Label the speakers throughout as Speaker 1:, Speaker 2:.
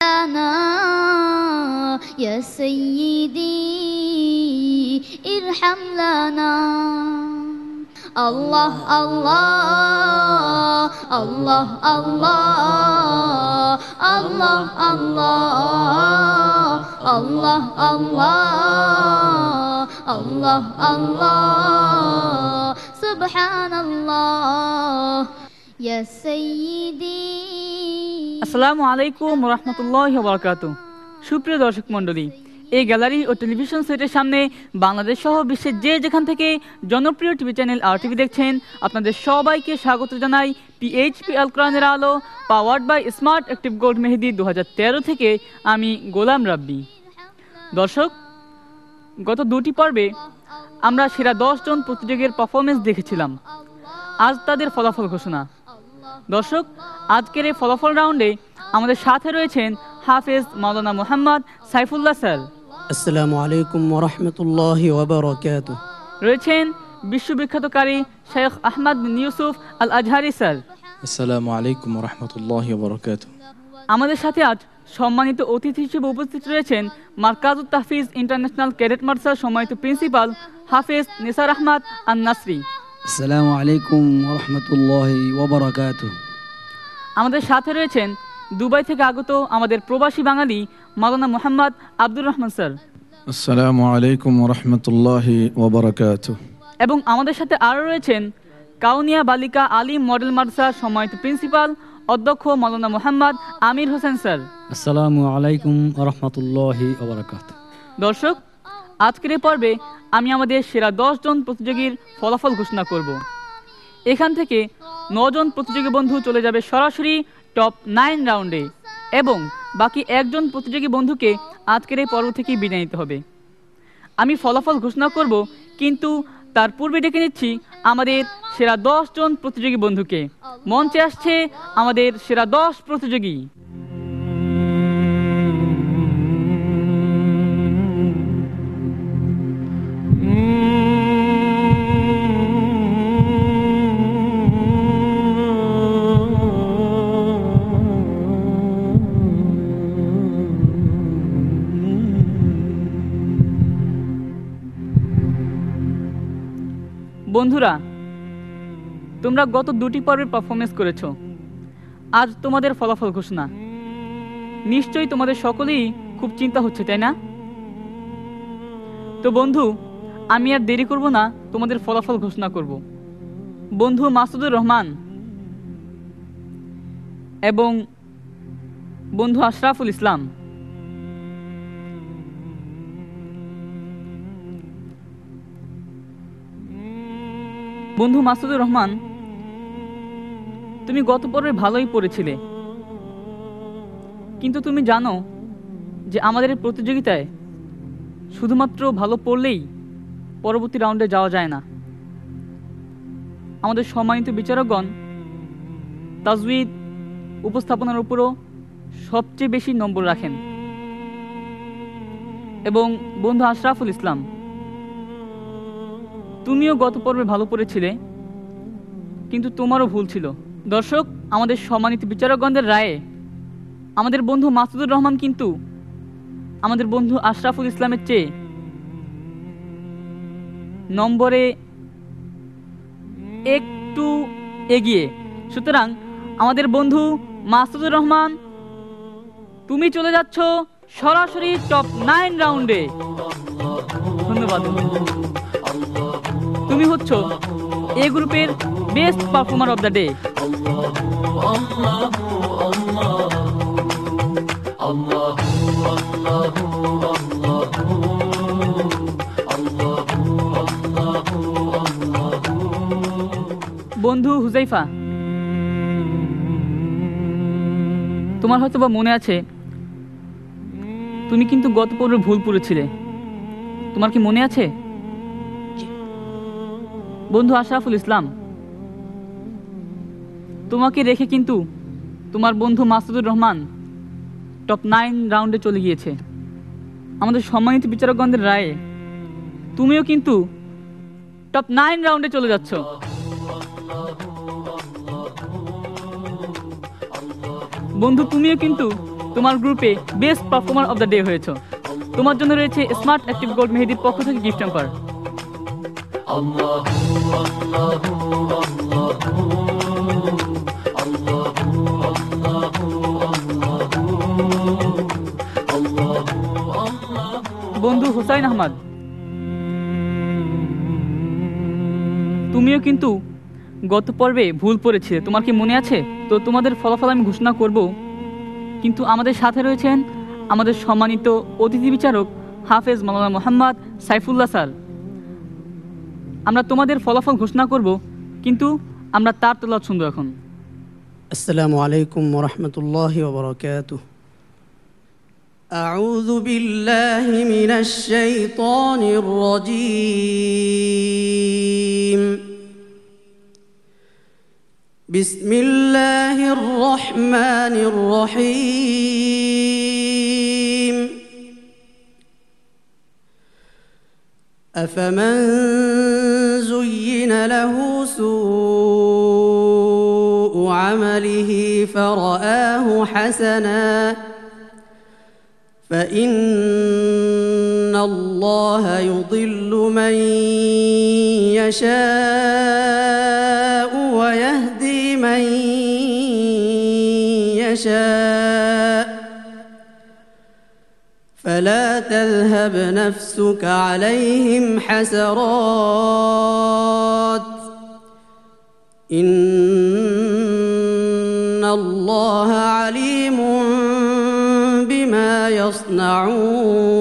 Speaker 1: لنا يا سيدي ارحم لنا الله الله الله الله الله الله الله الله الله الله سبحان الله يا سيدي
Speaker 2: আসসালামু আলাইকুম রহমতুল্লাহি ওয়া বারাকাতুহু। সুপ্রিয় দর্শক মণ্ডলী, এই গ্যালারি ও টেলিভিশন সেটের সামনে বাংলাদেশ সহ বিশ্বের যে যেখান থেকে জনপ্রিয় টিভি চ্যানেল RTV দেখছেন, আপনাদের সবাইকে স্বাগত জানাই PHP আল কোরআনের আলো powered by smart active gold Mehedi 2013 থেকে আমি গোলাম রাব্বি। দর্শক, গত দুটি পর্বে আমরা সেরা 10 জন প্রতিযোগীর পারফরমেন্স দেখেছিলাম। আজ তাদের ফলাফল ঘোষণা। দর্শক, আজকের এই ফলাফল রাউন্ডে আমাদের সাথে রয়েছেন হাফেজ মাওলানা মোহাম্মদ সাইফুল্লাহ স্যার।
Speaker 3: আসসালামু আলাইকুম ওয়া রাহমাতুল্লাহি ওয়া বারাকাতুহু।
Speaker 2: রয়েছেন বিশ্ববিখ্যাত কারি শেখ আহমদ বিন ইউসুফ আল আজহারি স্যার।
Speaker 4: আসসালামু আলাইকুম ওয়া রাহমাতুল্লাহি ওয়া বারাকাতুহু।
Speaker 2: আমাদের সাথে আজ সম্মানিত অতিথি হিসেবে উপস্থিত রয়েছেন মারকাজুত তাহফিজ ইন্টারন্যাশনাল ক্যাডেট মাদ্রাসার সম্মানিত প্রিন্সিপাল হাফেজ নিসার আহমদ আন নাসরি।
Speaker 3: আসসালামু আলাইকুম ওয়া রাহমাতুল্লাহি ওয়া বারাকাতুহু।
Speaker 2: আমাদের সাথে রয়েছেন দুবাই থেকে আগত আমাদের প্রবাসী বাঙালি মাওলানা মোহাম্মদ আব্দুর রহমান স্যার।
Speaker 4: আসসালামু আলাইকুম ওয়া রাহমাতুল্লাহি ওয়া বারাকাতুহু।
Speaker 2: এবং আমাদের সাথে আরও রয়েছেন কাউনিয়া বালিকা আলিম মডেল মাদ্রাসার সম্মানিত প্রিন্সিপাল অধ্যক্ষ মাওলানা মোহাম্মদ আমির হোসেন স্যার।
Speaker 3: আসসালামু আলাইকুম ওয়া রাহমাতুল্লাহি ওয়া বারাকাতুহু।
Speaker 2: দর্শক, আজকের এই পর্বে আমি আমাদের সেরা 10 জন প্রতিযোগীর ফলাফল ঘোষণা করব। এখান থেকে 9 জন প্রতিযোগী বন্ধু চলে যাবে সরাসরি টপ 9 রাউন্ডে এবং বাকি একজন প্রতিযোগী বন্ধুকে আজকের এই পর্ব থেকেই বিদায় নিতে হবে। আমি ফলাফল ঘোষণা করব, কিন্তু তার পূর্বে ডেকে নিচ্ছি আমাদের সেরা 10 জন প্রতিযোগী বন্ধুকে। মঞ্চে আসছে আমাদের সেরা 10 প্রতিযোগী। বন্ধুরা, তোমরা গত দুটি পর্বের পারফরমেন্স করেছো। আজ তোমাদের ফলাফল ঘোষণা। নিশ্চয়ই তোমাদের সকলেই খুব চিন্তা হচ্ছে, তাই না? তো বন্ধু, আমি আর দেরি করব না, তোমাদের ফলাফল ঘোষণা করব। বন্ধু মাসুদুর রহমান এবং বন্ধু আশরাফুল ইসলাম, বন্ধু মাসুদুর রহমান, তুমি গত পর্বে ভালোই পড়েছিলে, কিন্তু তুমি জানো যে আমাদের এই প্রতিযোগিতায় শুধুমাত্র ভালো পড়লেই পরবর্তী রাউন্ডে যাওয়া যায় না। আমাদের সম্মানিত বিচারকগণ তাজউইদ উপস্থাপনার উপরও সবচেয়ে বেশি নম্বর রাখেন। এবং বন্ধু আশরাফুল ইসলাম, তুমিও গত পর্বে ভালো পড়েছিলে, কিন্তু তোমারও ভুল ছিল। দর্শক, আমাদের সম্মানিত বিচারকগণদের রায়ে আমাদের বন্ধু মাসুদুর রহমান কিন্তু আমাদের বন্ধু আশরাফুল ইসলামের চেয়ে নম্বরে একটু এগিয়ে। সুতরাং আমাদের বন্ধু মাসুদুর রহমান, তুমি চলে যাচ্ছ সরাসরি টপ 9 রাউন্ডে। ধন্যবাদ। তুমি হচ্ছ এ গ্রুপের best performer of the day. বন্ধু হুজাইফা, তোমার হয়তো বা মনে আছে তুমি কিন্তু গত পর্বে ভুল পড়েছিলে। তোমার কি মনে আছে? বন্ধু আশরাফুল ইসলাম, তোমাকে রেখে কিন্তু তোমার বন্ধু মাসুদুর রহমান টপ 9 রাউন্ডে চলে গিয়েছে। আমাদের সম্মানিত বিচারকগণদের রায়ে তুমিও কিন্তু টপ 9 রাউন্ডে চলে যাচ্ছ। বন্ধু, তুমিও কিন্তু তোমার গ্রুপে best performer of the day হয়েছো। তোমার জন্য রয়েছে স্মার্ট অ্যাক্টিভ গোল্ড মেহেদির পক্ষ থেকে গিফট হ্যাম্পার। বন্ধু হুসাইন আহমদ, তুমিও কিন্তু গত পর্বে ভুল পড়েছিলে, তোমার কি মনে আছে? তো তোমাদের ফলাফল আমি ঘোষণা করব, কিন্তু আমাদের সাথে রয়েছেন আমাদের সম্মানিত অতিথি বিচারক হাফেজ মাওলানা মোহাম্মদ সাইফুল্লাহ স্যার। আমরা তোমাদের ফলাফল ঘোষণা করব, কিন্তু আমরা তার তেলাওয়াত শুনবো এখন।
Speaker 5: السلام عليكم ورحمة الله وبركاته. أعوذ بالله من الشيطان الرجيم. بسم الله الرحمن الرحيم. أفمن زين له سوء عمله فرآه حسنا فإن الله يضل من يشاء ويهدي من يشاء فلا تذهب نفسك عليهم حسرات إن الله عليم بما يصنعون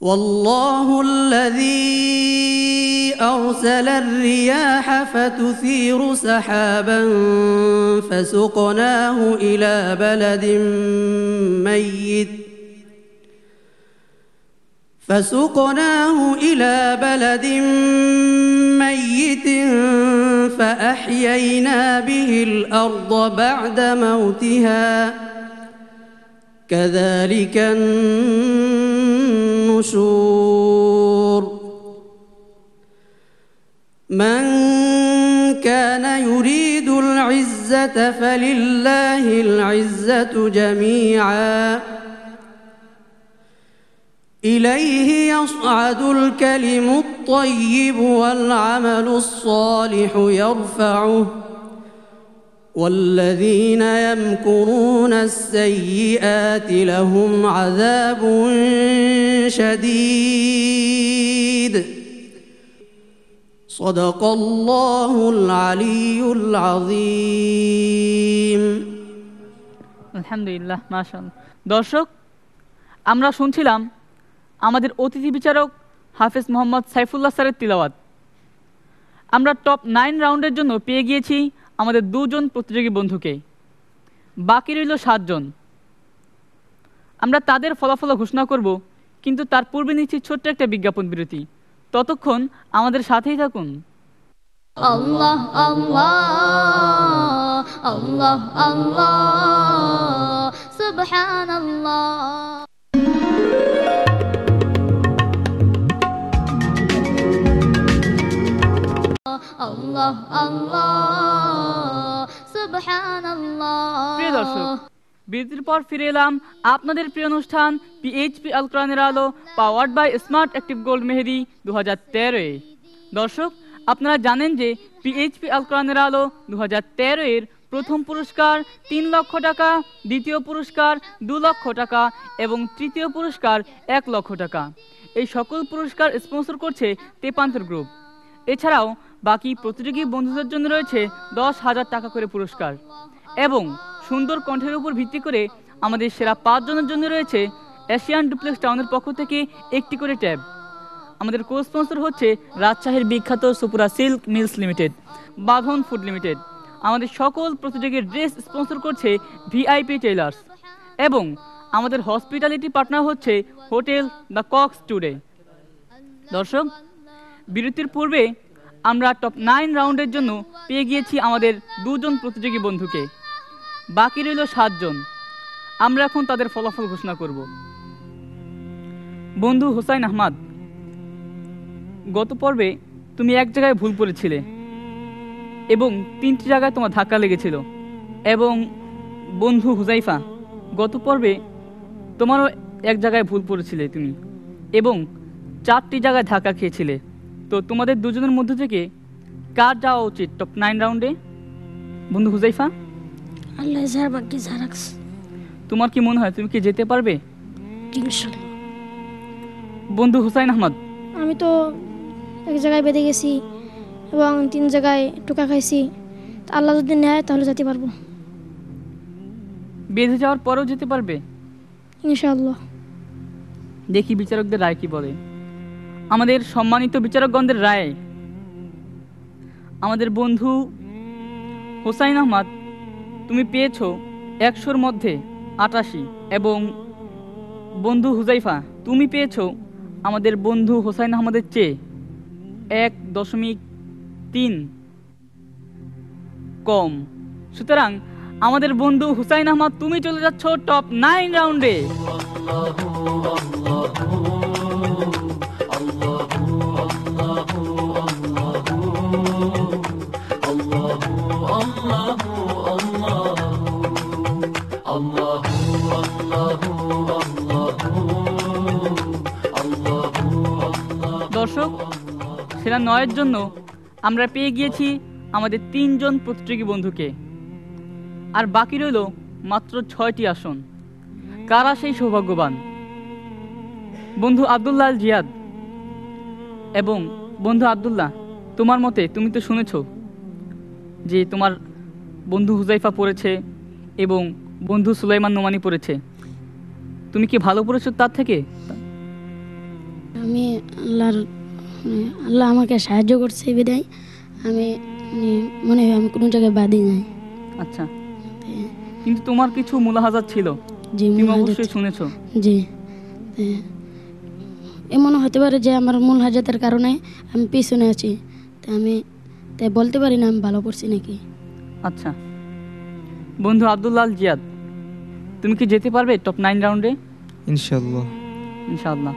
Speaker 5: والله الذي أرسل الرياح فتثير سحابا فسقناه إلى بلد ميت فأحيينا به الأرض بعد موتها كذلك النشور من كان يريد العزة فلله العزة جميعا إليه يصعد الكلم الطيب والعمل الصالح يرفعه والذين يمكرون السيئات لهم عذاب شديد صدق الله العلي العظيم.
Speaker 2: আলহামদুলিল্লাহ, মাশাআল্লাহ। দর্শক, আমরা শুনছিলাম আমাদের অতিথি বিচারক হাফেজ মোহাম্মদ সাইফুল্লাহ স্যারের তিলাওয়াত। আমরা টপ 9 রাউন্ডের জন্য পেয়ে গিয়েছি আমাদের 2 জন প্রতিযোগী বন্ধুকে, বাকি রইল 7 জন। আমরা তাদের ফলাফল ঘোষণা করব, কিন্তু তার পূর্বে নিচ্ছি ছোট্ট একটা বিজ্ঞাপন বিরতি। ততক্ষণ আমাদের সাথেই থাকুন।
Speaker 1: আল্লাহ আল্লাহ আল্লাহ আল্লাহ সুবহানাল্লাহ। আল্লাহ আল্লাহ সুবহানাল্লাহ।
Speaker 2: প্রিয় দর্শক, বিরতির পর ফিরে এলাম আপনাদের প্রিয় অনুষ্ঠান পিএইচপি আল কোরআনের আলো, powered by smart active gold Mehedi 2013। দর্শক, আপনারা জানেন যে পিএইচপি আল কোরআনের আলো 2013 এর প্রথম পুরস্কার 3 লক্ষ টাকা, দ্বিতীয় পুরস্কার 2 লক্ষ টাকা এবং তৃতীয় পুরস্কার 1 লক্ষ টাকা। এই সকল পুরস্কার স্পন্সর করছে তেপান্তর গ্রুপ। এছাড়াও বাকি প্রতিযোগী বন্ধুদের জন্য রয়েছে 10,000 টাকা করে পুরস্কার এবং সুন্দর কণ্ঠের উপর ভিত্তি করে আমাদের সেরা 5 জনের জন্য রয়েছে এশিয়ান ডুপ্লেক্স টাউনের পক্ষ থেকে একটি করে ট্যাব। আমাদের কো স্পন্সর হচ্ছে রাজশাহীর বিখ্যাত সুপুরা সিল্ক মিলস লিমিটেড, বাঁধন ফুড লিমিটেড। আমাদের সকল প্রতিযোগীর ড্রেস স্পন্সর করছে ভিআইপি টেইলার্স এবং আমাদের হসপিটালিটি পার্টনার হচ্ছে হোটেল দ্য কক্স টুডে। দর্শক, বিরতির পূর্বে আমরা টপ 9 রাউন্ডের জন্য পেয়ে গিয়েছি আমাদের 2 জন প্রতিযোগী বন্ধুকে, বাকি রইল 7 জন। আমরা এখন তাদের ফলাফল ঘোষণা করব। বন্ধু হুসাইন আহমদ, গত পর্বে তুমি এক জায়গায় ভুল করেছিলে। এবং 3টি জায়গায় তোমার ধাক্কা লেগেছিল। এবং বন্ধু হুজাইফা, গত পর্বে তোমারও এক জায়গায় ভুল পড়েছিলে তুমি, এবং 4টি জায়গায় ধাক্কা খেয়েছিলে। তো তোমাদের দুজনের মধ্য থেকে কার যাওয়া উচিত টপ 9 রাউন্ডে? বন্ধু হুজাইফা,
Speaker 6: আল্লাহ যার বাকি যারাক্স
Speaker 2: তোমার কি মনে হয় তুমি কি যেতে পারবে?
Speaker 6: ইনশাআল্লাহ।
Speaker 2: বন্ধু হুসাইন আহমদ,
Speaker 6: আমি তো এক জায়গায় বেঁধে গেছি এবং 3 জায়গায় টোকা খাইছি। তা আল্লাহ যদি নেয় তাহলে যেতে পারবো
Speaker 2: বেঁধে যাওয়ার পরেও যেতে পারবে?
Speaker 6: ইনশাআল্লাহ।
Speaker 2: দেখি বিচারকদের রায় কি বলে। আমাদের সম্মানিত বিচারকগণদের রায়, আমাদের বন্ধু হুসাইন আহমদ, তুমি পেয়েছো 100-র মধ্যে 88, এবং বন্ধু হুজাইফা, তুমি পেয়েছো আমাদের বন্ধু হুসাইন আহমদের চেয়ে 1.3 কম। সুতরাং আমাদের বন্ধু হুসাইন আহমদ, তুমি চলে যাচ্ছ টপ 9 রাউন্ডে। দর্শক, সেরা 9-এর জন্য আমরা পেয়ে গিয়েছি আমাদের 3 জন প্রতিযোগী বন্ধুকে, আর বাকি রইল মাত্র 6টি আসন। কারা সেই সৌভাগ্যবান? বন্ধু আব্দুল্লাহ আল জিয়াদ এবং বন্ধু আব্দুল্লাহ, তোমার মতে, তুমি তো শুনেছ যে তোমার বন্ধু হুজাইফা পড়েছে এবং বন্ধু সুলাইমান নোমানি পড়েছে, তুমি কি ভালো পড়েছো তার থেকে?
Speaker 6: আমি আল্লাহ আমাকে সাহায্য করছে বিদায় আমি মনে হয় আমি কোনো জায়গায় বাদই নাই।
Speaker 2: আচ্ছা, কিন্তু তোমার কিছু মুলাহাজাত ছিল,
Speaker 6: জি,
Speaker 2: তুমি
Speaker 6: মুলাহাজাত।
Speaker 2: অবশ্যই শুনেছো।
Speaker 6: জি, এমনও হতে পারে যে আমার মূল হাজাতের কারণে আমি পিছনে আছি, তাই বলতে পারি না আমি ভালো পড়ছি নাকি।
Speaker 2: আচ্ছা, বন্ধু আব্দুল্লাহ আল জিয়াদ, তুমি কি যেতে পারবে টপ 9 রাউন্ডে?
Speaker 7: ইনশাআল্লাহ।
Speaker 2: ইনশাআল্লাহ।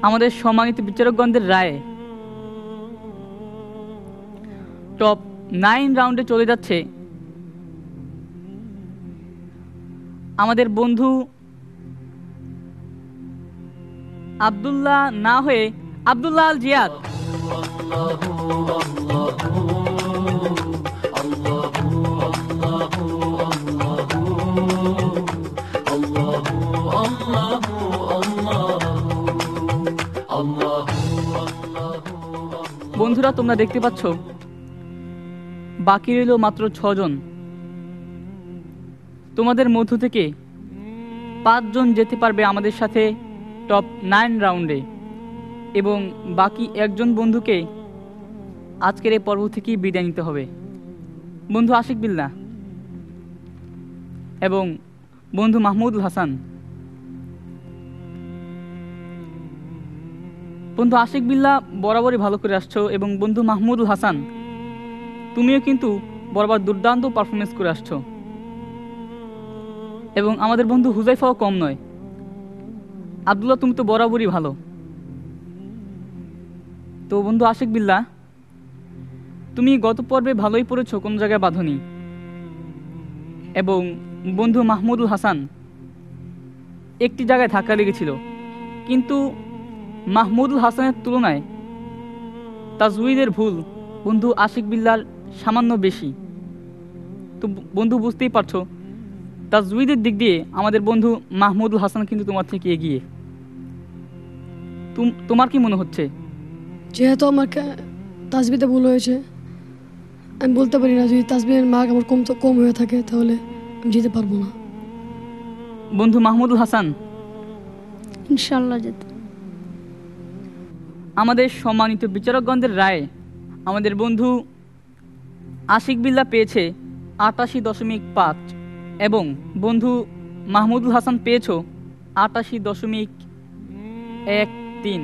Speaker 2: আমাদের সম্মানিত বিচারকগণদের রায়ে টপ 9 রাউন্ডে চলে যাচ্ছে আমাদের বন্ধু আব্দুল্লাহ না হয়ে আব্দুল্লাহ আল জিয়াদ। বন্ধুরা, তোমরা দেখতে পাচ্ছ বাকি রইল মাত্র 6 জন। তোমাদের মধ্য থেকে 5 জন যেতে পারবে আমাদের সাথে টপ 9 রাউন্ডে, এবং বাকি একজন বন্ধুকে আজকের এই পর্ব থেকেই বিদায় নিতে হবে। বন্ধু আশিক বিল্লাহ এবং বন্ধু মাহমুদুল হাসান। বন্ধু আশিক বিল্লাহ বরাবরই ভালো করে আসছো, এবং বন্ধু মাহমুদুল হাসান, তুমিও কিন্তু বরাবর দুর্দান্ত পারফরমেন্স করে আসছো, এবং আমাদের বন্ধু হুজাইফাও কম নয়। আব্দুল্লাহ, তুমি তো বরাবরই ভালো। তো বন্ধু আশিক বিল্লাহ, তুমি গত পর্বে ভালোই পড়েছো, কোন জায়গায় বাঁধনি। এবং বন্ধু মাহমুদুল হাসান, একটি জায়গায় ধাক্কা লেগেছিল, কিন্তু মাহমুদুল হাসানের তুলনায় তাজউইদের ভুল বন্ধু আশিক বিল্লাহর সামান্য বেশি। তো বন্ধু বুঝতেই পারছো, তাজউইদের দিক দিয়ে আমাদের বন্ধু মাহমুদুল হাসান কিন্তু তোমার থেকে এগিয়ে। তোমার কি মনে হচ্ছে?
Speaker 8: যেহেতু আমাকে তাসবিতে ভুল হয়েছে, আমি বলতে পারি না, যদি তাসবিহের মার্ক আমার কম হয়ে থাকে তাহলে আমি যেতে পারবো না।
Speaker 2: বন্ধু মাহমুদুল হাসান,
Speaker 6: ইনশাআল্লাহ যেতে।
Speaker 2: আমাদের সম্মানিত বিচারকগণদের রায়ে আমাদের বন্ধু আশিক বিল্লাহ পেয়েছে 88.5, এবং বন্ধু মাহমুদুল হাসান পেয়েছো 88.13।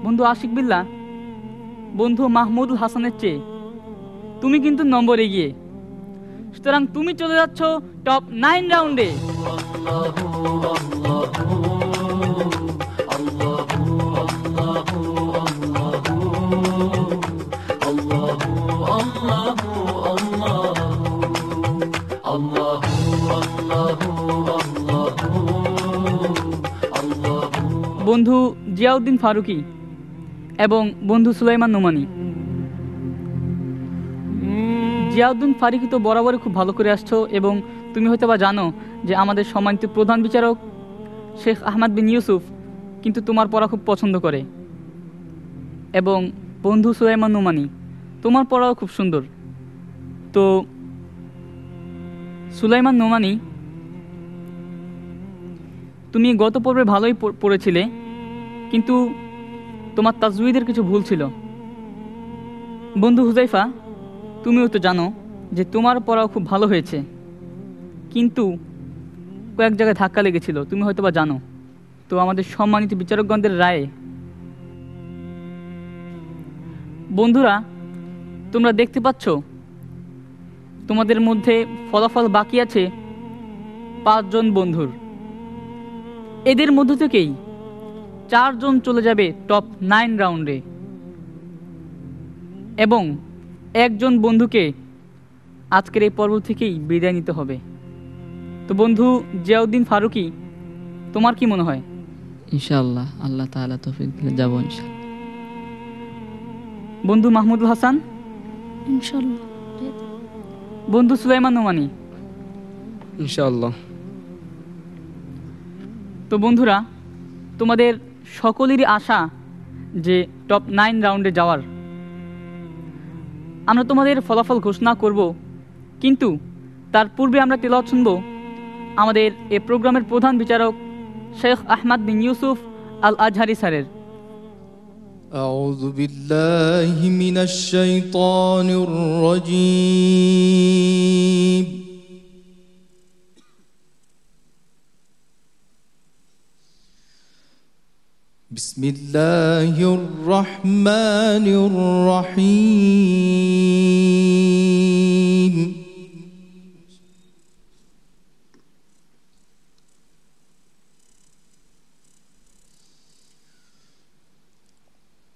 Speaker 2: বন্ধু আশিক বিল্লাহ, বন্ধু মাহমুদুল হাসানের চেয়ে তুমি কিন্তু নম্বর এগিয়ে। সুতরাং তুমি চলে যাচ্ছ টপ 9 রাউন্ডে। বন্ধু জিয়াউদ্দিন ফারুকী এবং বন্ধু সুলাইমান নোমানী। জিয়াউদ্দিন ফারুকী তো বরাবরই খুব ভালো করে আসছো এবং তুমি হয়তো বা জানো যে আমাদের সম্মানিত প্রধান বিচারক শেখ আহমদ বিন ইউসুফ কিন্তু তোমার পড়া খুব পছন্দ করে, এবং বন্ধু সুলাইমান নোমানী তোমার পড়াও খুব সুন্দর। তো সুলাইমান নোমানী, তুমি গত পর্বে ভালোই পড়েছিলে, কিন্তু তোমার তাজউইদের কিছু ভুল ছিল। বন্ধু হুজাইফা, তুমিও তো জানো যে তোমার পড়াও খুব ভালো হয়েছে, কিন্তু কয়েক জায়গায় ধাক্কা লেগেছিল, তুমি হয়তো বা জানো। তো আমাদের সম্মানিত বিচারকগণদের রায়ে বন্ধুরা, তোমরা দেখতে পাচ্ছ তোমাদের মধ্যে ফলাফল বাকি আছে 5 জন বন্ধুর। এদের মধ্য থেকেই 4 জন চলে যাবে টপ 9 রাউন্ডে এবং 1 জন বন্ধুকে আজকের এই পর্ব থেকেই বিদায় নিতে হবে। তো বন্ধু জিয়াউদ্দিন ফারুকী, তোমার কি মনে হয়?
Speaker 7: ইনশাআল্লাহ, আল্লাহ তাআলা তৌফিক দিলে যাব ইনশাআল্লাহ।
Speaker 2: বন্ধু মাহমুদুল হাসান,
Speaker 6: ইনশাআল্লাহ।
Speaker 2: বন্ধু সুলাইমান নোমানী,
Speaker 5: ইনশাআল্লাহ।
Speaker 2: তো বন্ধুরা, তোমাদের সকলেরই আশা যে টপ 9 রাউন্ডে যাওয়ার। আমরা তোমাদের ফলাফল ঘোষণা করব, কিন্তু তার পূর্বে আমরা তেলাওয়াত শুনব আমাদের এই প্রোগ্রামের প্রধান বিচারক শেখ আহমদ বিন ইউসুফ আল আজহারি স্যারের।
Speaker 9: أعوذ بالله من الشيطان الرجيم بسم الله الرحمن الرحيم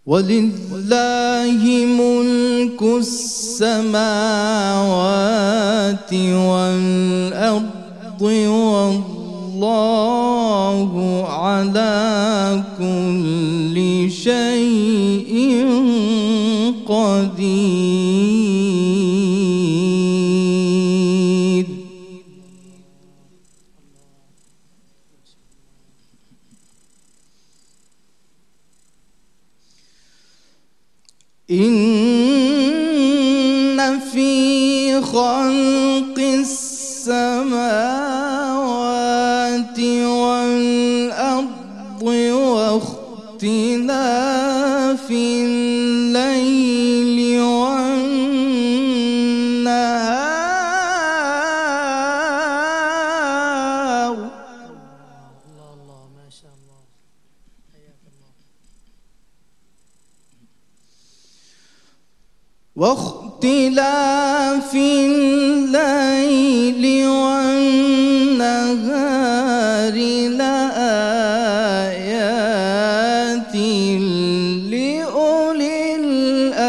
Speaker 9: ولله ملك السماوات والأرض والله على كل شيء قدير إن في خلق السماوات والأرض واختلاف الليل والنهار واختلاف الليل والنهار لآيات لأولي الألباب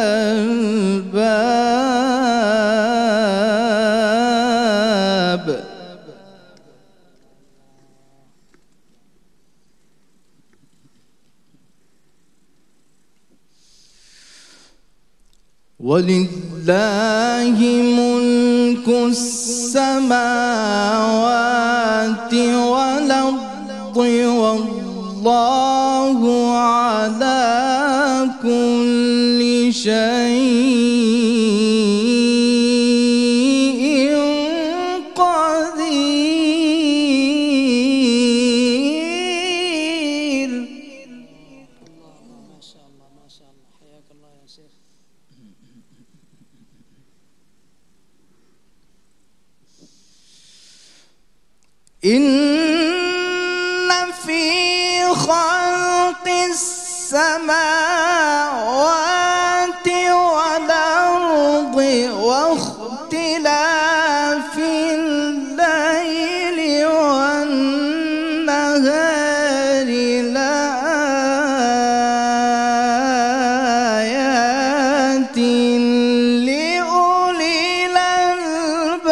Speaker 9: ولله ملك السماوات والأرض والله على كل شيء قدير إن في خلق السماوات والأرض واختلاف الليل والنهار لآيات لأولي الألباب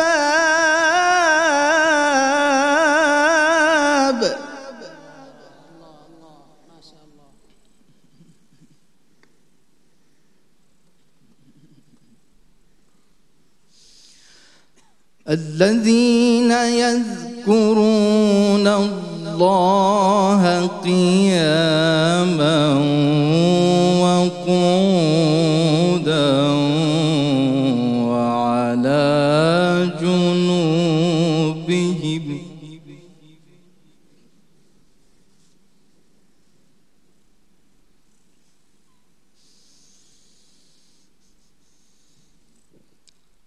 Speaker 9: الذين يذكرون الله قياما وقعودا وعلى جنوبهم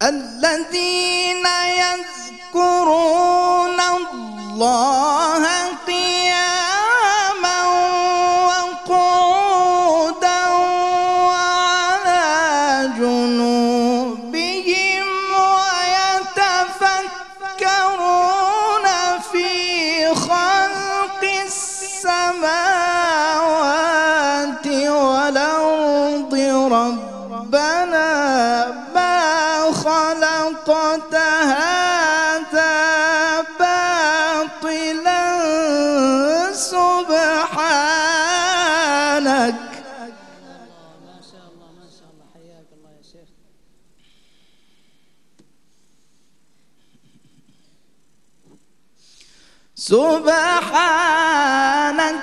Speaker 9: الذين يذكرون الله قياما وقعودا وعلى جنوبهم ويتفكرون في خلق السماوات والأرض ربنا خلقت هذا باطلا سبحانك
Speaker 10: ما شاء الله ما شاء الله حياك الله يا شيخ
Speaker 9: سبحانك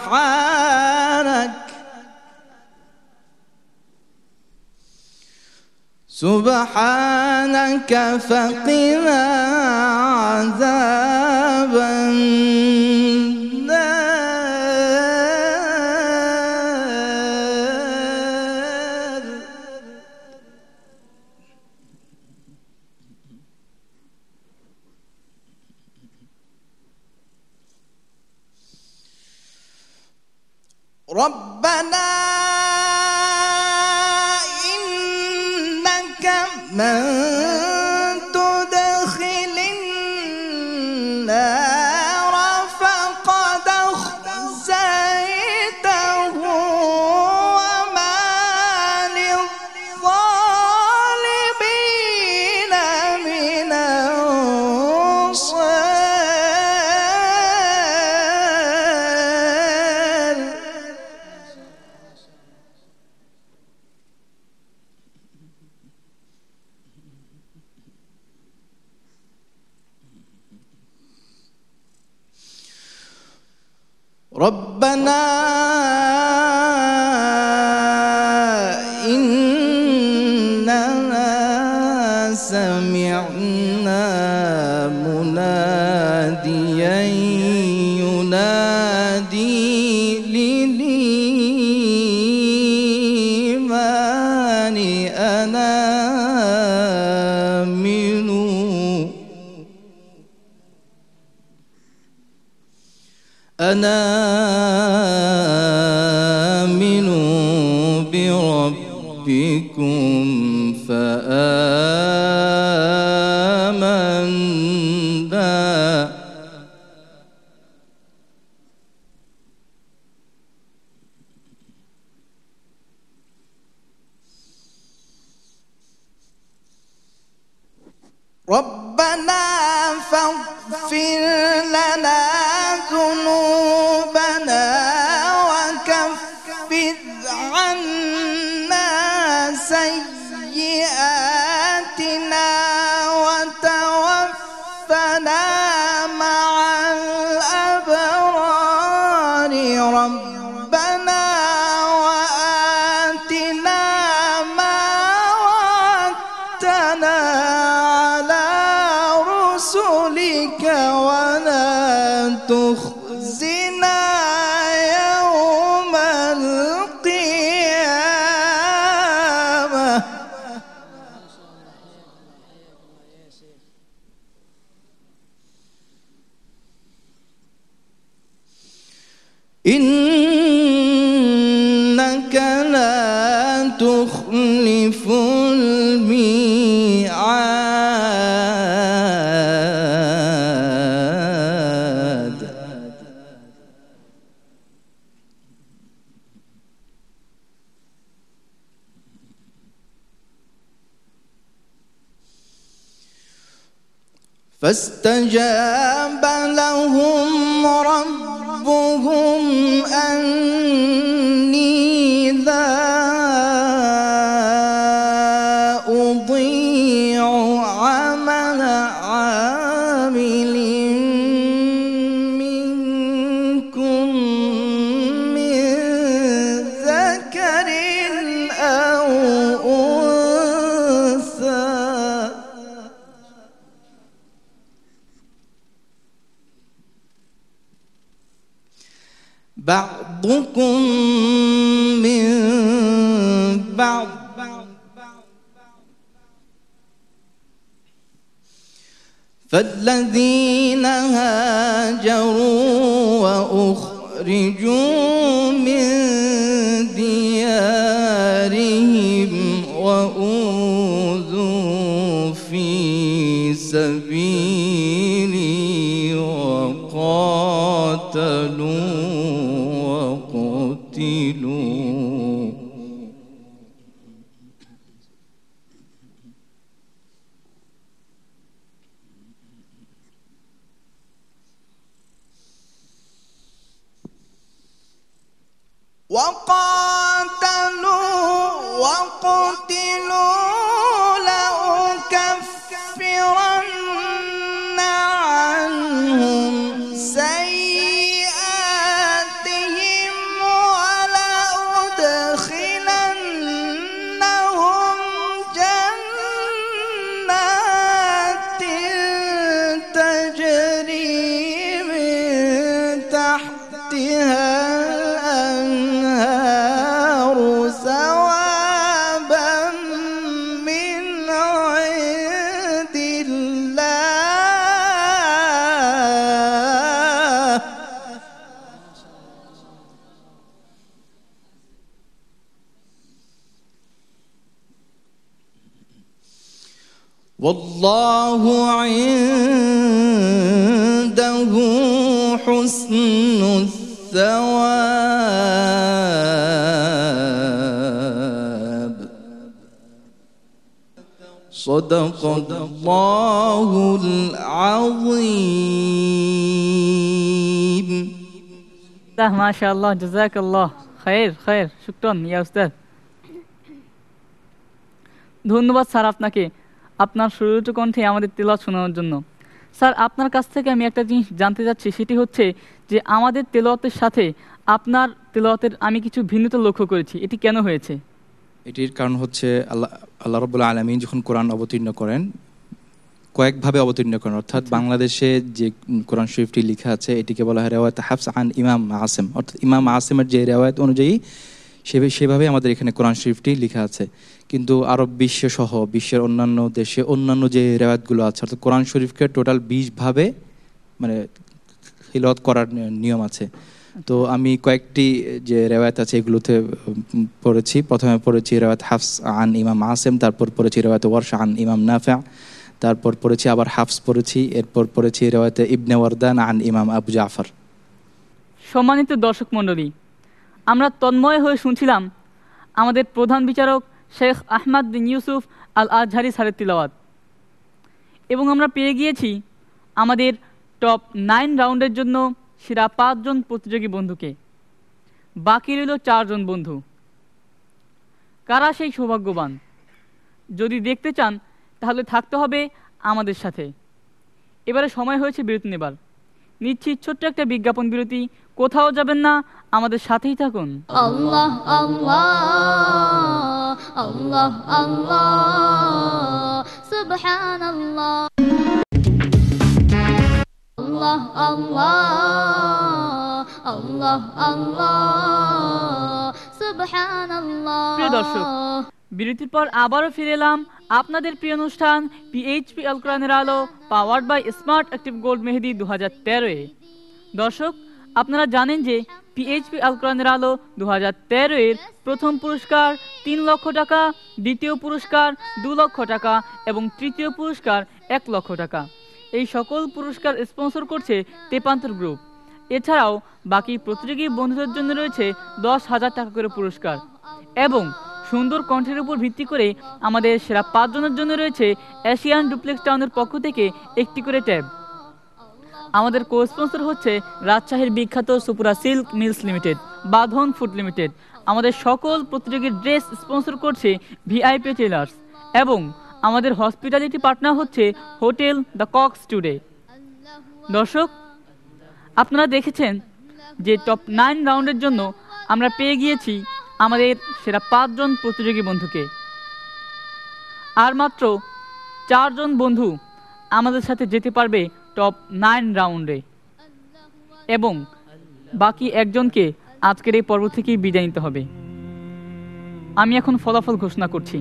Speaker 9: سبحانك سبحانك فقنا عذاب النار ربنا من تدخل النار فقد أخزيته وما للظالمين من أنصار ربنا إننا سمعنا مناديا ينادي للإيمان أنا آمنوا بربكم فآمنا ربنا فاغفر لنا ذنوبنا وكفر عنا سيئاتنا وتوفنا مع الأبرار ربنا وآتنا ما وعدتنا رسلك ولا تخزنا يوم القيامة إنك لا تخلف الميعاد فاستجاب لهم ربهم أني لا بعضكم من بعض فالذين هاجروا وأخرجوا من ديارهم وأوذوا في سبيلي وقاتلوا وقتلوا لأكفرن عنهم سيئاتهم ولأدخلنهم جنات تجري من تحتها الأنهار ثوابا من عند الله والله عنده حسن الثواب صدق الله العظيم
Speaker 2: মাশাআল্লাহ, জাযাকাল্লাহ খায়ের খায়ের, শুকরান ইয়া উস্তাদ। ধন্যবাদ স্যার আপনাকে আপনার সুরুচির কণ্ঠে আমাদের তেলাওয়াত শোনানোর জন্য। স্যার, আপনার কাছ থেকে আমি একটা জিনিস জানতে চাচ্ছি, সেটি হচ্ছে যে আমাদের তেলাওয়াতের সাথে আপনার তেলাওয়াতের আমি কিছু ভিন্নতা লক্ষ্য করেছি, এটি কেন হয়েছে?
Speaker 11: এটির কারণ হচ্ছে আল্লাহ রাব্বুল আলামিন যখন কোরআন অবতীর্ণ করেন কয়েকভাবে অবতীর্ণ করেন, অর্থাৎ বাংলাদেশে যে কোরআন শরীফটি লেখা আছে এটিকে বলা হয় রেওয়ায়েত হাফস আন ইমাম আসিম, অর্থাৎ ইমাম আসিমের যে রেওয়ায়েত অনুযায়ী সেভাবে আমাদের এখানে কোরআন শরীফটি লেখা আছে। কিন্তু আরব বিশ্ব সহ বিশ্বের অন্যান্য দেশে অন্যান্য যে রেওয়ায়েতগুলো আছে, অর্থাৎ কোরআন শরীফকে টোটাল 20 ভাবে মানে তিলাওয়াত করার নিয়ম আছে। তো আমি কয়েকটি যে রেওয়ায়েত আছে এগুলোতে পড়েছি। প্রথমে পড়েছি রেওয়ায়েত হাফস আন ইমাম আসিম, তারপর পড়েছি রেওয়ায়েত ওয়ারশ আন ইমাম নাফি', তারপর পড়েছি আবার হাফস পড়েছি, এরপর পড়েছি রেওয়ায়েত ইবনে ওয়ারদান আন ইমাম আবু জাফর।
Speaker 2: সম্মানিত দর্শক মণ্ডলী, আমরা তন্ময় হয়ে শুনছিলাম আমাদের প্রধান বিচারক শেখ আহমদ বিন ইউসুফ আল আজহারি স্যারের তিলাওয়াত, এবং আমরা পেয়ে গিয়েছি আমাদের টপ 9 রাউন্ডের জন্য সেরা 5 জন প্রতিযোগী বন্ধুকে। বাকি রইল 4 জন বন্ধু। কারা সেই সৌভাগ্যবান? যদি দেখতে চান তাহলে থাকতে হবে আমাদের সাথে। এবারে সময় হয়েছে বিরতি নেবার। নিচ্ছি ছোট্ট একটা বিজ্ঞাপন বিরতি, কোথাও যাবেন না, আমাদের সাথেই থাকুন।
Speaker 1: আল্লাহ আল্লাহ আল্লাহ আল্লাহ সুবহানাল্লাহ আল্লাহ আল্লাহ আল্লাহ আল্লাহ সুবহানাল্লাহ।
Speaker 2: প্রিয় দর্শক, বিরতির পর আবারও ফিরে এলাম আপনাদের প্রিয় অনুষ্ঠান পিএইচপি আল কোরআনের আলো, powered by smart active gold Mehedi 2013-এ। দর্শক, আপনারা জানেন যে পিএইচপি আল কোরআনের আলো 2013-এর প্রথম পুরস্কার 3 লক্ষ টাকা, দ্বিতীয় পুরস্কার 2 লক্ষ টাকা এবং তৃতীয় পুরস্কার 1 লক্ষ টাকা। এই সকল পুরস্কার স্পন্সর করছে তেপান্তর গ্রুপ। এছাড়াও বাকি প্রতিযোগী বন্ধুদের জন্য রয়েছে 10,000 টাকা করে পুরস্কার, এবং সুন্দর কণ্ঠের উপর ভিত্তি করে আমাদের সেরা 5 জনের জন্য রয়েছে এশিয়ান ডুপ্লেক্স টাউনের পক্ষ থেকে 1টি করে ট্যাব। আমাদের কো স্পন্সর হচ্ছে রাজশাহীর বিখ্যাত সুপুরা সিল্ক মিলস লিমিটেড, বাঁধন ফুড লিমিটেড। আমাদের সকল প্রতিযোগীর ড্রেস স্পন্সর করছে ভিআইপি টেলার্স, এবং আমাদের হসপিটালিটি পার্টনার হচ্ছে হোটেল দ্য কক্স টুডে। দর্শক, আপনারা দেখেছেন যে টপ 9 রাউন্ডের জন্য আমরা পেয়ে গিয়েছি আমাদের সেরা 5 জন প্রতিযোগী বন্ধুকে। আর মাত্র 4 জন বন্ধু আমাদের সাথে যেতে পারবে টপ 9 রাউন্ডে, এবং বাকি একজনকে আজকের এই পর্ব থেকেই বিদায় নিতে হবে। আমি এখন ফলাফল ঘোষণা করছি।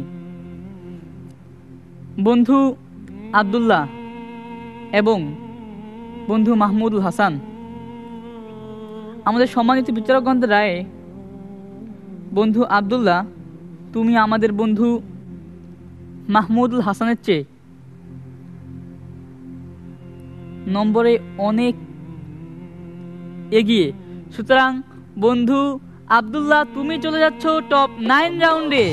Speaker 2: বন্ধু আব্দুল্লাহ এবং বন্ধু মাহমুদুল হাসান, আমাদের সম্মানিত বিচারকগণের রায়ে বন্ধু আব্দুল্লাহ, তুমি আমাদের বন্ধু মাহমুদুল হাসানের চেয়ে নম্বরে অনেক এগিয়ে। সুতরাং বন্ধু আব্দুল্লাহ, তুমি চলে যাচ্ছ টপ 9 রাউন্ডে।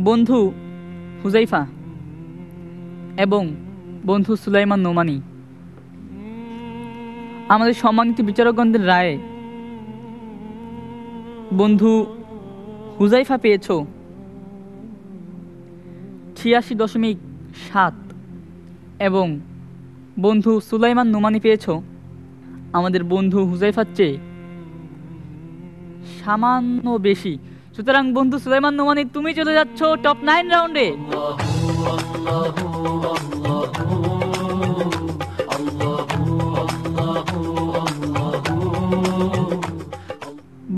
Speaker 2: বন্ধু হুজাইফা এবং বন্ধু সুলাইমান নোমানি, আমাদের সম্মানিত বিচারকগণের রায়ে বন্ধু হুজাইফা পেয়েছ 86.7 এবং বন্ধু সুলাইমান নোমানি পেয়েছ আমাদের বন্ধু হুজাইফার চেয়ে সামান্য বেশি। সুতরাং বন্ধু সুলাইমান নোমানি, তুমি চলে যাচ্ছ টপ 9 রাউন্ডে।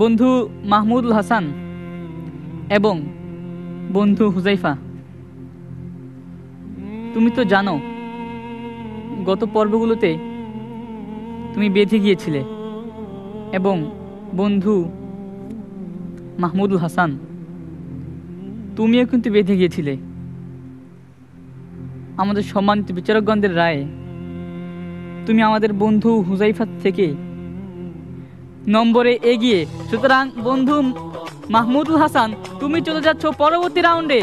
Speaker 2: বন্ধু মাহমুদুল হাসান এবং বন্ধু হুজাইফা, তুমি তো জানো গত পর্বগুলোতে তুমি বেঁধে গিয়েছিলে এবং বন্ধু মাহমুদুল হাসান, তুমিও কিন্তু বেঁধে গিয়েছিলে। আমাদের সম্মানিত বিচারকগণের রায়ে তুমি আমাদের বন্ধু হুজাইফা থেকে নম্বরে এগিয়ে। সুতরাং বন্ধু মাহমুদুল হাসান, তুমি চলে যাচ্ছ পরবর্তী রাউন্ডে।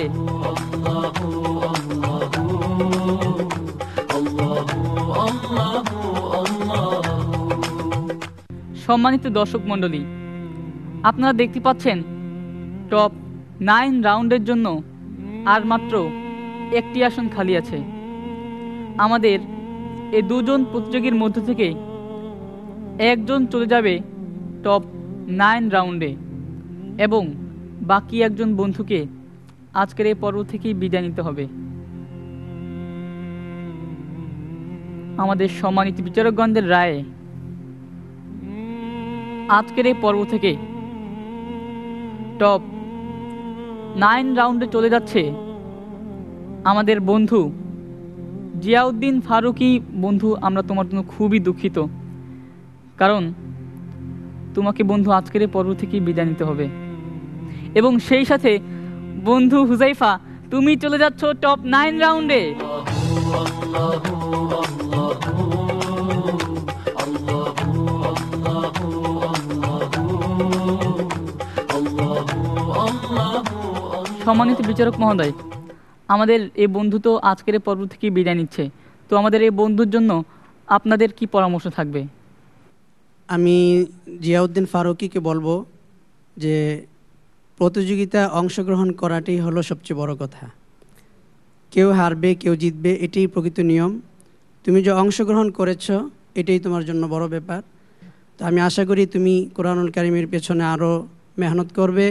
Speaker 2: সম্মানিত দর্শক মণ্ডলী, আপনারা দেখতে পাচ্ছেন টপ 9 রাউন্ডের জন্য আর মাত্র একটি আসন খালি আছে। আমাদের এই দুজন প্রতিযোগীর মধ্য থেকে একজন চলে যাবে টপ 9 রাউন্ডে এবং বাকি একজন বন্ধুকে আজকের এই পর্ব থেকেই বিদায় নিতে হবে। আমাদের সম্মানিত বিচারকগণের রায়ে আজকের এই পর্ব থেকে টপ 9 রাউন্ডে চলে যাচ্ছে আমাদের বন্ধু জিয়াউদ্দিন ফারুকি। বন্ধু, আমরা তোমার জন্য খুবই দুঃখিত, কারণ তোমাকে বন্ধু আজকের এই পর্ব থেকে বিদায় নিতে হবে। এবং সেই সাথে বন্ধু হুজাইফা, তুমি চলে যাচ্ছ টপ 9 রাউন্ডে। সম্মানিত বিচারক মহোদয়, আমাদের এই বন্ধু তো আজকের এই পর্ব থেকে বিদায় নিচ্ছে, তো আমাদের এই বন্ধুর জন্য আপনাদের কি পরামর্শ থাকবে?
Speaker 12: আমি জিয়াউদ্দিন ফারুকিকে বলবো যে প্রতিযোগিতা অংশগ্রহণ করাটাই হলো সবচেয়ে বড় কথা। কেউ হারবে কেউ জিতবে, এটাই প্রকৃত নিয়ম। তুমি যে অংশগ্রহণ করেছো এটাই তোমার জন্য বড় ব্যাপার। তো আমি আশা করি তুমি কোরআনুল কারীমের পেছনে আরও মেহনত করবে,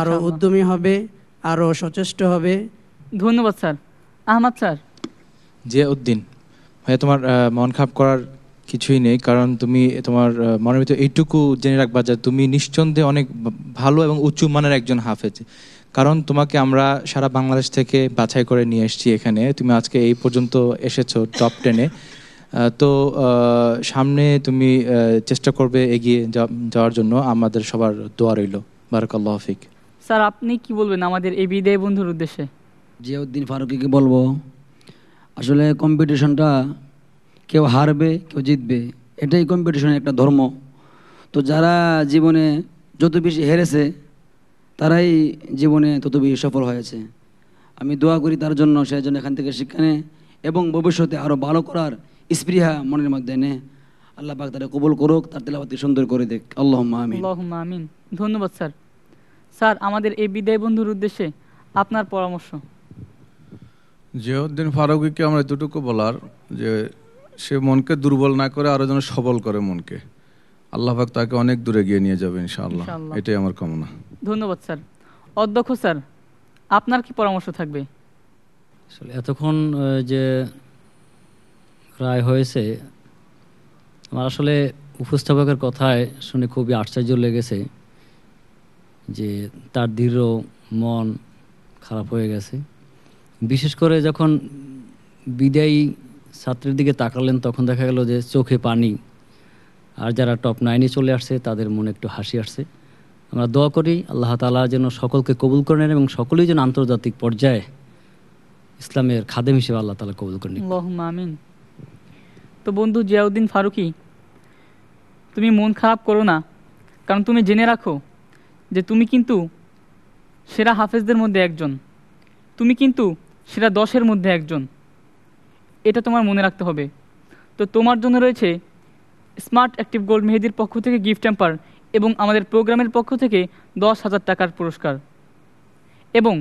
Speaker 12: আরও উদ্যমী হবে, আরও সচেষ্ট হবে।
Speaker 2: ধন্যবাদ স্যার। আহমদ স্যার।
Speaker 11: জিয়াউদ্দিন ভাইয়া, তোমার মন খারাপ করার কিছুই নেই, কারণ তুমি তোমার মনের ভিতরে এইটুকু জেনে রাখবা যে তুমি নিঃসন্দেহে অনেক ভালো এবং উঁচু মানের একজন হাফেজ। কারণ তোমাকে আমরা সারা বাংলাদেশ থেকে বাছাই করে নিয়ে এসেছি এখানে, তুমি আজকে এই পর্যন্ত এসেছো টপ 10-এ। তো সামনে তুমি চেষ্টা করবে এগিয়ে যাওয়ার জন্য, আমাদের সবার দোয়া রইল। বারাকাল্লাহু ফিক।
Speaker 2: স্যার, আপনি কি বলবেন আমাদের এই বিদায় বন্ধুর উদ্দেশ্যে?
Speaker 3: জিয়াউদ্দিন ফারুকিকে বলবো, আসলে কম্পিটিশনটা কেউ হারবে কেউ জিতবে, এটাই কম্পিটিশনের একটা ধর্ম। তো যারা জীবনে যত বেশি হেরেছে তারাই জীবনে তত বেশি সফল হয়েছে। আমি দোয়া করি তার জন্য, সে যেন এখান থেকে শিক্ষা নেয় এবং ভবিষ্যতে আরও ভালো করার স্পৃহা মনের মধ্যে নেয়। আল্লাহ পাক তারা কবুল করুক, তার তেলাওয়াতকে সুন্দর করে দেখ। আল্লাহুম্মা আমিন।
Speaker 2: আল্লাহুম্মা আমিন। ধন্যবাদ স্যার। স্যার, আমাদের এই বিদায় বন্ধুর উদ্দেশ্যে আপনার পরামর্শ?
Speaker 4: জিয়াউদ্দিন ফারুকিকে আমরা এতটুকু বলার যে সে মনকে দুর্বল না করে আরও যেন সবল করে মনকে। আল্লাহ পাক তাকে অনেক দূরে গিয়ে নিয়ে যাবে ইনশাআল্লাহ,
Speaker 2: ইনশাআল্লাহ।
Speaker 4: এটাই আমার কামনা।
Speaker 2: ধন্যবাদ স্যার। অধ্যক্ষ স্যার, আপনার কি পরামর্শ থাকবে?
Speaker 13: আসলে এতক্ষণ যে রায় হয়েছে, আমার আসলে উপস্থাপকের কথায় শুনে খুবই আশ্চর্য লেগেছে যে তার দৃঢ় মন খারাপ হয়ে গেছে। বিশেষ করে যখন বিদায়ী ছাত্রের দিকে তাকালেন তখন দেখা গেল যে চোখে পানি, আর যারা টপ 9-এ চলে আসছে তাদের মনে একটু হাসি আসছে। আমরা দোয়া করি আল্লাহ তাআলা যেন সকলকে কবুল করে নেন এবং সকলেই যেন আন্তর্জাতিক পর্যায়ে ইসলামের খাদেম হিসেবে আল্লাহ তাআলা কবুল করে নেন।
Speaker 2: আল্লাহুম্মা আমিন। তো বন্ধু জিয়াউদ্দিন ফারুকী, তুমি মন খারাপ করো না, কারণ তুমি জেনে রাখো যে তুমি কিন্তু সেরা হাফেজদের মধ্যে একজন, তুমি কিন্তু সেরা 10-এর মধ্যে একজন, এটা তোমার মনে রাখতে হবে। তো তোমার জন্য রয়েছে স্মার্ট অ্যাক্টিভ গোল্ড মেহেদির পক্ষ থেকে গিফট হ্যাম্পার এবং আমাদের প্রোগ্রামের পক্ষ থেকে 10,000 টাকার পুরস্কার। এবং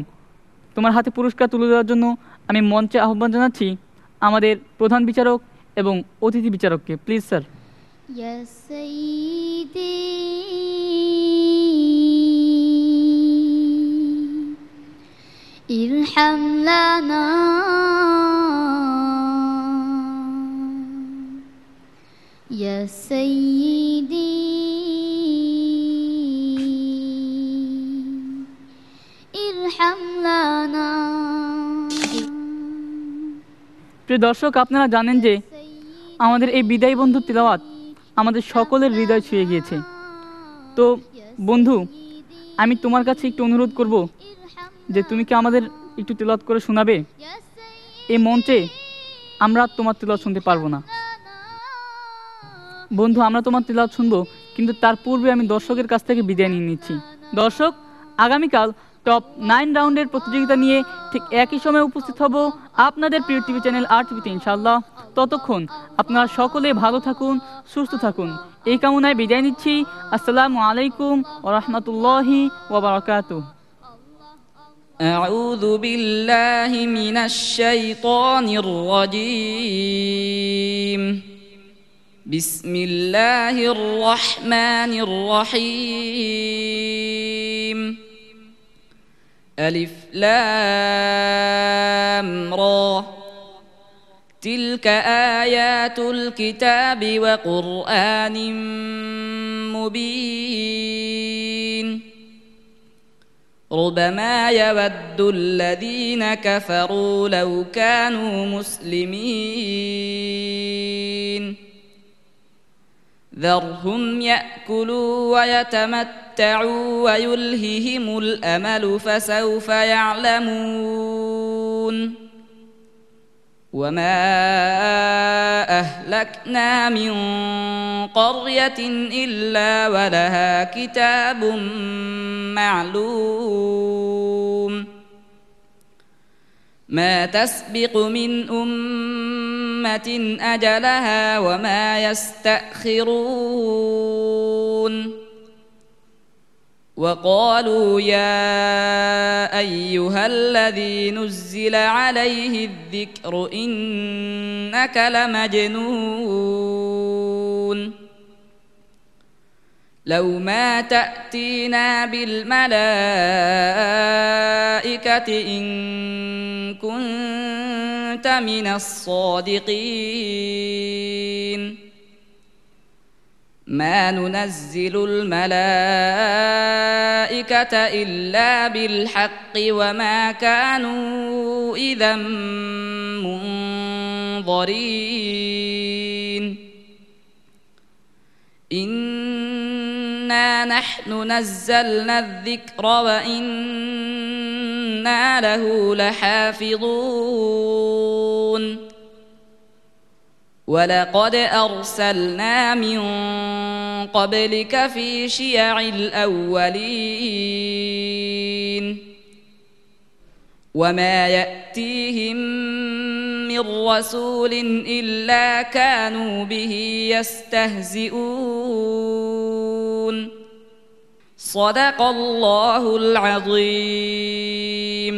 Speaker 2: তোমার হাতে পুরস্কার তুলে দেওয়ার জন্য আমি মঞ্চে আহ্বান জানাচ্ছি আমাদের প্রধান বিচারক এবং অতিথি বিচারককে। Please sir.
Speaker 1: يا سيدي ارحم لنا يا سيدي ارحم لنا।
Speaker 2: প্রিয় দর্শক, আপনারা জানেন যে আমাদের এই বিদায়ী বন্ধু তিলাওয়াত আমাদের সকলের হৃদয় ছুঁয়ে গিয়েছে। তো বন্ধু, আমি তোমার কাছে একটু অনুরোধ করব যে তুমি কি আমাদের একটু তিলাওয়াত করে শোনাবে? এই মঞ্চে আমরা তোমার তিলাওয়াত শুনতে পারবো না। বন্ধু, আমরা তোমার তিলাওয়াত শুনবো, কিন্তু তার পূর্বে আমি দর্শকের কাছ থেকে বিদায় নিয়ে নিচ্ছি। দর্শক, আগামীকাল টপ 9 রাউন্ডের প্রতিযোগিতা নিয়ে ঠিক একই সময়ে উপস্থিত হব আপনাদের প্রিয় টিভি চ্যানেল RTV-তে ইনশাআল্লাহ। ততক্ষণ আপনারা সকলে ভালো থাকুন, সুস্থ থাকুন, এই কামনায় বিদায় নিচ্ছি। আসসালামু আলাইকুম ওয়া রাহমাতুল্লাহি ওয়া বারাকাতুহু।
Speaker 7: أعوذ بالله من الشيطان الرجيم. بسم الله الرحمن الرحيم. ألف لام را تلك آيات الكتاب وقرآن مبين. ربما يود الذين كفروا لو كانوا مسلمين. ذرهم يأكلوا ويتمتعوا ويلههم الأمل فسوف يعلمون. وما أهلكنا من قرية إلا ولها كتاب معلوم. ما تسبق من أمة أجلها وما يستأخرون. وقالوا يا أيها الذي نزل عليه الذكر إنك لمجنون. لو ما تأتينا بالملائكة إن كنت من الصادقين. ما ننزل الملائكة إلا بالحق وما كانوا إذا منظرين. إنا نحن نزلنا الذكر وإنا له لحافظون. ولقد أرسلنا من قبلك في شيع الأولين. وما يأتيهم من رسول إلا كانوا به يستهزئون. صدق الله العظيم.